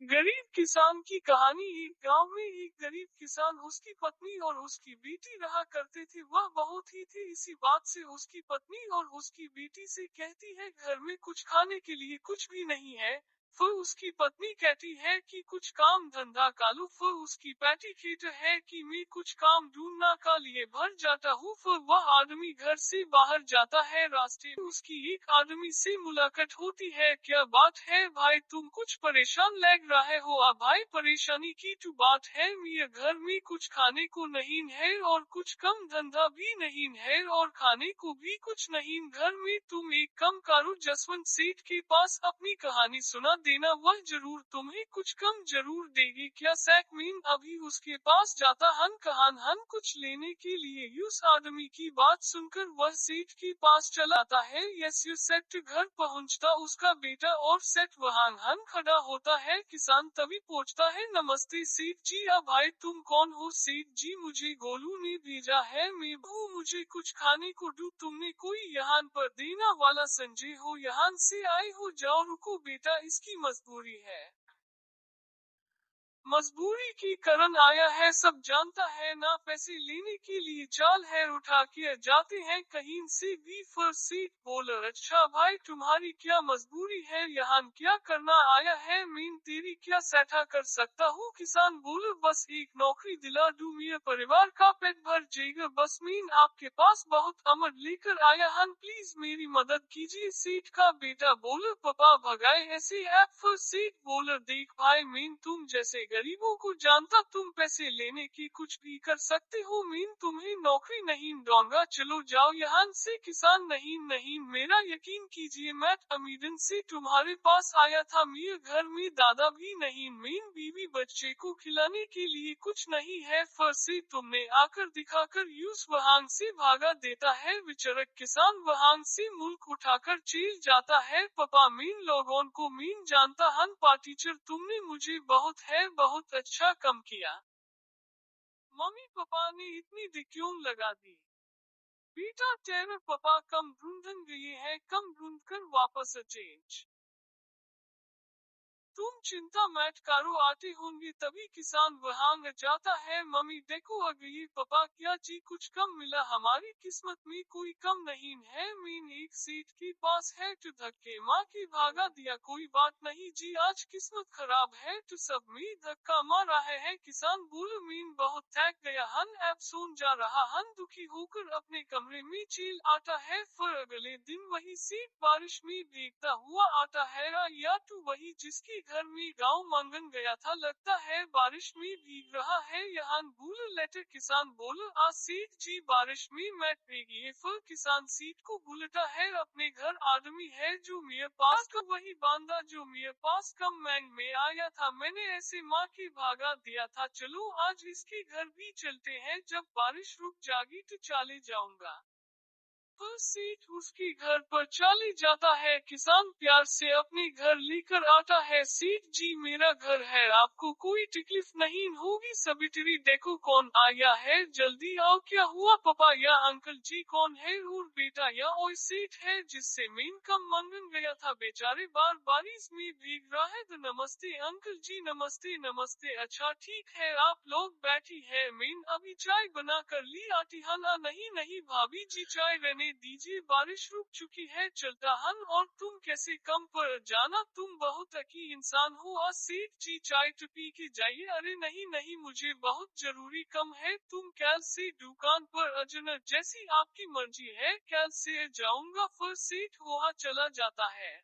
गरीब किसान की कहानी। एक गांव में एक गरीब किसान, उसकी पत्नी और उसकी बेटी रहा करते थे। वह बहुत ही थे। इसी बात से उसकी पत्नी और उसकी बेटी से कहती है, घर में कुछ खाने के लिए कुछ भी नहीं है। फिर उसकी पत्नी कहती है कि कुछ काम धंधा का लो। फिर उसकी बेटी कहती है कि मैं कुछ काम ढूंढना का लिए भर जाता हूँ। फिर वह आदमी घर से बाहर जाता है। रास्ते में उसकी एक आदमी से मुलाकात होती है। क्या बात है भाई, तुम कुछ परेशान लग रहे हो? अब भाई, परेशानी की तो बात है, मेरे घर में कुछ खाने को नहीं है और कुछ कम धंधा भी नहीं है और खाने को भी कुछ नहीं घर में। तुम एक कम करो, जसवंत सेठ के पास अपनी कहानी सुना देना, वह जरूर तुम्हें कुछ कम जरूर देगी। क्या सैकमीन अभी उसके पास जाता हन कहान हन कुछ लेने के लिए। उस आदमी की बात सुनकर वह सेठ के पास चला आता है। यस यू सेठ घर पहुंचता उसका बेटा और सेठ वहां हन खड़ा होता है। किसान तभी पूछता है, नमस्ते सेठ जी। अब भाई तुम कौन हो? सेठ जी, मुझे गोलू ने भेजा है, मैं बहू मुझे कुछ खाने को दो। तुमने कोई यहाँ पर देना वाला संजय हो? यहाँ से आए हो? जाओ रुको बेटा, इसकी मजबूरी है। मजबूरी की कारण आया है, सब जानता है ना। पैसे लेने के लिए चाल है उठा के जाते हैं कहीं से भी। फिर सेठ बोला, अच्छा भाई तुम्हारी क्या मजबूरी है? यहाँ क्या करना आया है? मैं तेरी क्या सहायता कर सकता हूँ? किसान बोला, बस एक नौकरी दिला दो, मेरे परिवार का पेट भर जाएगा। बस मैं आपके पास बहुत अमर लेकर आया हूँ, प्लीज मेरी मदद कीजिए। सेठ का बेटा बोला, पापा भगाए ऐसे ऐप। फिर सेठ बोला, देख भाई, मैं तुम जैसे गरीबों को जानता, तुम पैसे लेने की कुछ भी कर सकते हो। मैं तुम्हें नौकरी नहीं दूंगा, चलो जाओ यहाँ से। किसान, नहीं नहीं, मेरा यकीन कीजिए, मैं अमीरन से तुम्हारे पास आया था। मेरे घर में दादा भी नहीं, मैं बीवी बच्चे को खिलाने के लिए कुछ नहीं है। फिर से तुमने आकर दिखाकर यूस वहां से भागा देता है। विचरक किसान वहां से मुल्क उठाकर चल जाता है। पापा, मीन लोगों को मीन जानता हन पा टीचर, तुमने मुझे बहुत अच्छा कम किया। मम्मी पापा ने इतनी देर क्यों लगा दी? बेटा तेरे पापा कम ढूंढन गए हैं, कम ढूंढ कर वापस चेंज। तुम चिंता मत करो, आते होंगे तभी। किसान वहां जाता है। मम्मी देखो आ गई। पापा, क्या जी कुछ कम मिला? हमारी किस्मत में कोई कम नहीं है, मीन एक सेठ के पास है तो धक्के मार के भागा दिया। कोई बात नहीं जी, आज किस्मत खराब है तो सब में धक्का मार रहे हैं। किसान बोलो, मीन बहुत थक गया हन, अब सोन जा रहा हन। दुखी होकर अपने कमरे में चल आता है। फिर अगले दिन वही सेठ बारिश में भीगता हुआ आता है। या तो वही जिसके घर में गांव मांगन गया था, लगता है बारिश में भीग रहा है। यहाँ भूल लेटर। किसान बोलो, आज सेठ जी बारिश में मत भीगिए। फिर किसान सेठ को बुलाता है, अपने घर आदमी है जो मेरे पास का वही बांदा जो मेरे पास कम मैंग में आया था, मैंने ऐसे माँ के भागा दिया था। चलो आज इसके घर भी चलते हैं, जब बारिश रुक जाएगी तो चले जाऊंगा। फिर सेठ उसके घर पर चले जाता है। किसान प्यार से अपने घर लेकर आता है। सेठ जी, मेरा घर है, आपको कोई तकलीफ नहीं होगी। सवित्री देखो कौन आया है, जल्दी आओ। क्या हुआ पापा? या अंकल जी कौन है? और बेटा, या ओए सेठ है जिससे मैं कम मांगन गया था, बेचारे बार बारिश में भीग रहा है। तो नमस्ते अंकल जी। नमस्ते नमस्ते। अच्छा ठीक है, आप लोग बैठी है, मैं अभी चाय बना कर ली आती हूँ। नहीं नहीं भाभी जी, चाय रहने दीजिए, बारिश रुक चुकी है, चलता हन। और तुम कैसे कम पर जाना, तुम बहुत अकी इंसान हो। आज सेठ जी चाय तो पी के जाइए। अरे नहीं नहीं, मुझे बहुत जरूरी कम है, तुम कल से दुकान पर अजना, जैसी आपकी मर्जी है, कल से जाऊंगा। फिर सेठ वहाँ चला जाता है।